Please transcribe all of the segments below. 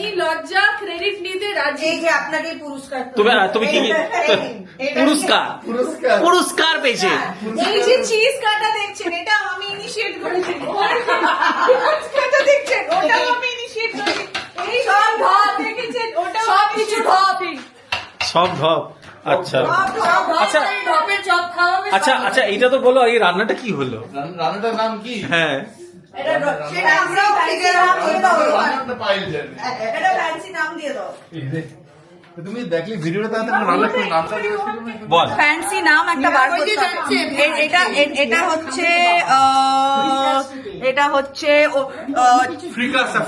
নেই লজ্জা, ক্রেডিট নিতে রাজি। এই যে আপনাকে পুরস্কার, তুমি কি পুরস্কার পেয়েছে? এই যে চিজ কাটা দেখছেন, এটা আমি ইনিশিয়েট করেছি। কাটা দেখছেন, ওটা আমি ইনিশিয়েট করেছি। এই সব ঢপ দেখেছেন, ওটা সব কিছু ঢপ। সব ঢপ। আচ্ছা আচ্ছা ঢপের চপ খাওয়াবে। আচ্ছা আচ্ছা, এইটা তো বলো, এই রান্নাটা কি হলো? রান্নাটার নাম কি? হ্যাঁ, সেটা আমরাও ফ্যান্সি নাম দিয়ে দাও। রান্নাটা পাইল জানি। এটা ফ্যান্সি নাম দিয়ে দাও। তুমি দেখলি ভিডিওটা তাহলে রান্নার নামটা বল। ফ্যান্সি নাম একটা বার করতে হবে। এটা হচ্ছে এটা হচ্ছে ফ্রিকাসা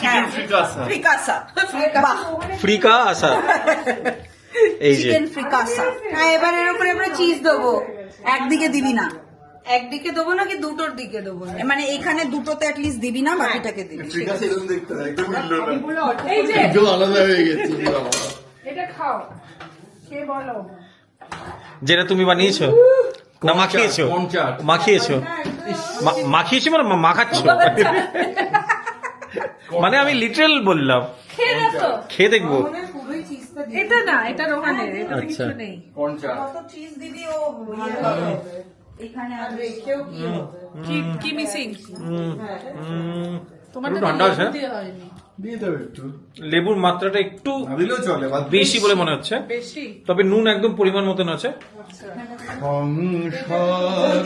চিকেন ফ্রিকাসা। ফ্রিকাসা। বাহ, ফ্রিকা আসা। এই যে চিকেন ফ্রিকাসা। হ্যাঁ, এবার এর উপরে আমরা চিজ দেবো। একদিকে দিবি না, একদিকে দেবো নাকি দুটোর দিকে দেবো? মানে এখানে দুটোতে অ্যাটলিস্ট দিবি না, বাকিটাকে দিবি। ফ্রিকাসা এরকম দেখতে হয়, একদম মিললো না। এই যে একদম আলাদা হয়ে গেছে। এটা খাও, কে বলো? যেটা তুমি বানিয়েছো না মাখিয়েছো? কনচাট। মাখিয়েছো, মাখিয়েছো মানে মাখাচ্ছো? মানে আমি লিটারাল বললাম, খেয়ে দেখো। খেয়ে দেখবো। এটা না, এটা রোহানের, এটা কিছু আচ্ছা। নেই। কনচাট। কত চিজ দিবি ও ইয়ে হবে। এখানে আর রেখেও কি হবে? কি মিসিং? তোমার একটু তো ঠান্ডা আছে। দিয়ে হয়নি। দিয়ে দেবে একটু। লেবুর মাত্রাটা একটু দিলেও চলে। বেশি বলে মনে হচ্ছে, বেশি। তবে নুন একদম পরিমাণ মতন আছে। সংসার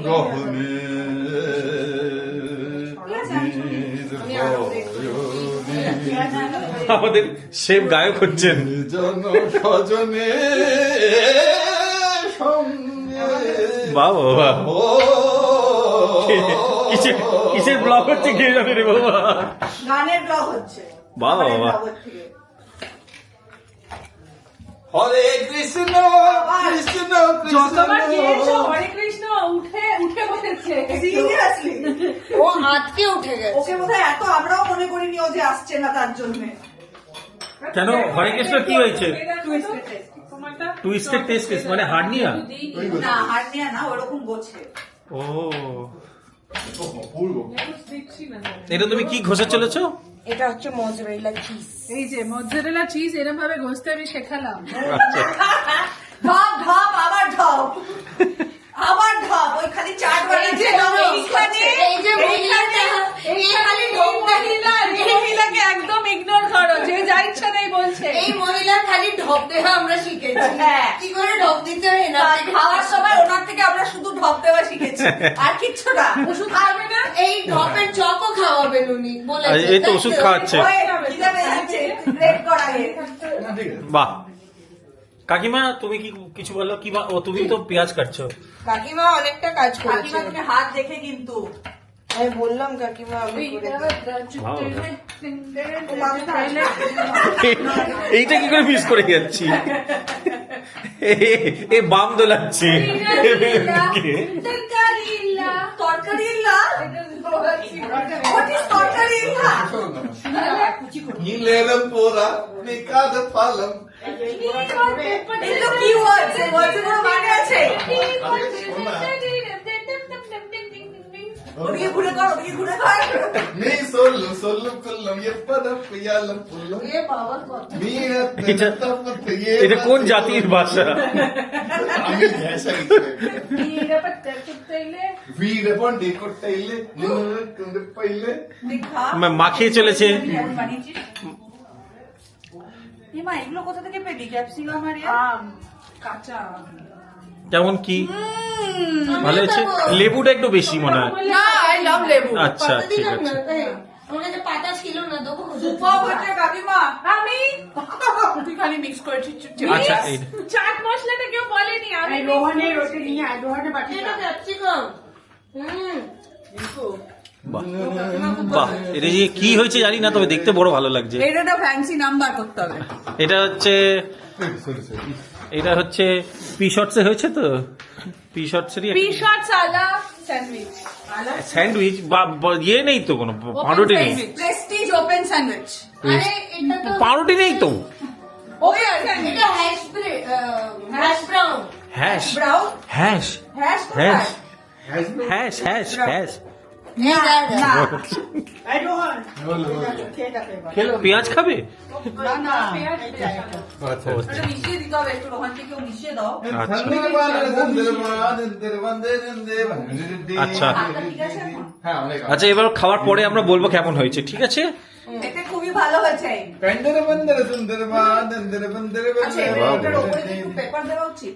গহনে আমাদের শেফ গায়ক হচ্ছেন। জন সজনে সঙ্গে বাহ বাহ, ও কিসের ব্লগ হচ্ছে কে জানে রে বাবা। গানের ব্লগ হচ্ছে। বাহ বাহ বাহ। হরে কৃষ্ণ কৃষ্ণ যতবার গিয়েছো কৃষ্ণ হরে কৃষ্ণ উঠে উঠে বসেছে। সিরিয়াসলি ও আজকে উঠে গেছে। ওকে বোধহয় এত আমরাও মনে করিনি ও যে আসছে না তার জন্য। কেন হরে কৃষ্ণ কি হয়েছে? তোমারটা টুইস্টেড টেস্ট মানে হার্নিয়া? না, হার্নিয়া না, ওরকম গোছে। ও, পূর্ব দিচ্ছি না। এটা তুমি কি ঘষে চলেছো? এটা হচ্ছে মজরেলা চিজ। এই যে মজ্জারেলা চিজ এরকম ভাবে ঘষতে আমি শেখালাম। আচ্ছা, ঢপ ঢপ আবার ঢপ, আবার ঢপ। ওই খালি চাট বানাচ্ছে। এই যে মহিলাটা, এই খালি মহিলাকে একদম ইগনোর করো, যে যা ইচ্ছা নেই বলছে। এই মহিলা খালি ঢপ দেওয়া আমরা শিখেছি। হ্যাঁ। কি করে ঢপ দিতে হয় না? খাওয়ার সময় ওনার থেকে আমরা শুধু ঢপ দেওয়া শিখেছি, আর কিচ্ছু না। ওষুধ খাবে না? এই ঢপের চপও খাওয়াবেন উনি বলেছেন। এই তো ওষুধ খাওয়াচ্ছে। ওই খিদে পেয়ে যাচ্ছে, ব্রেক করা আগে। না ঠিক আছে। বাহ। কাকিমা তুমি কি কিছু বললো? কি ও তুমি তো পেঁয়াজ কাটছো। কাকিমা অনেকটা কাজ করেছে। কাকিমা তুমি হাত দেখে কিন্তু আমি বললাম কাকিমা আমি করে এইটা কি করে মিস করে যাচ্ছি? এ বাম দোলাচ্ছে। তরকারি ইল্লা। What is তরকারি ইল্লা? নীলের পোরা নিকাদ পালম। এগুলো কি words? এই words এর কোনো মানে আছে? ওদিকে ঘুরে কর, ওদিকে ঘুরে কর। నీ సొల్లు సొల్లు కుల్లం ఎప్పద పియాలం పుల్లం এ বাবা কত এটা কোন জাতির ভাষা? আমি ভাষা వీరపండి కొట్టైలే నిన్ను కుంde పైలే দেখা। মাখিয়ে চলেছে। কেমন বানিয়েছিস? এ মা, এগুলো কোথা থেকে পেলি? ক্যাপসিকাম আর আম কাঁচা। কেমন কি ভালো হয়েছে? লেবুটা একটু বেশি মনে হয়। না, আই লাভ লেবু। আচ্ছা ঠিক দিলাম আছে। না। আমার কাছে পাতা ছিল না, দেবো। সুপার হচ্ছে কাকিমা। আমি তুই খালি মিক্স করেছিস। আচ্ছা এই চাট মশলাটা কেউ বলেনি, আমি রোহনের ওটা নিয়ে আয়, রোহনের বাটি। এটা ক্যাপসিকাম। বাহ বাহ, এটা যে কি হয়েছে জানি না, তবে দেখতে বড় ভালো লাগছে। এটা একটা ফ্যান্সি নাম্বার করতে হবে। এটা হচ্ছে এটা হচ্ছে পি শর্টসে হয়েছে তো, পি শর্টসেরই পিশাট সালা স্যান্ডউইচ। স্যান্ডউইচ বা ইয়ে নেই তো, কোনো পাউরুটি নেই। Prestige open sandwich. আরে এটা তো পাউরুটি নেই তো। ওকে, এটা hash brown. Hash brown hash hash hash কোথায়? হ্যাশ হ্যাশ হ্যাশ এই দেখ, দেখ। না বলো, বলো। পেঁয়াজ খাবে? আচ্ছা একটু মিশিয়ে দিতে হবে, একটু রোহান থেকে মিশিয়ে দাও। আচ্ছা। ঠিক আছে এখন? হ্যাঁ অনেক আচ্ছা, এবার খাওয়ার পরে আমরা বলবো কেমন হয়েছে, ঠিক আছে? এটা খুবই ভালো হয়েছে। সুন্দর আচ্ছা এবার এটার উপরে কি একটু পেপার দেওয়া উচিত?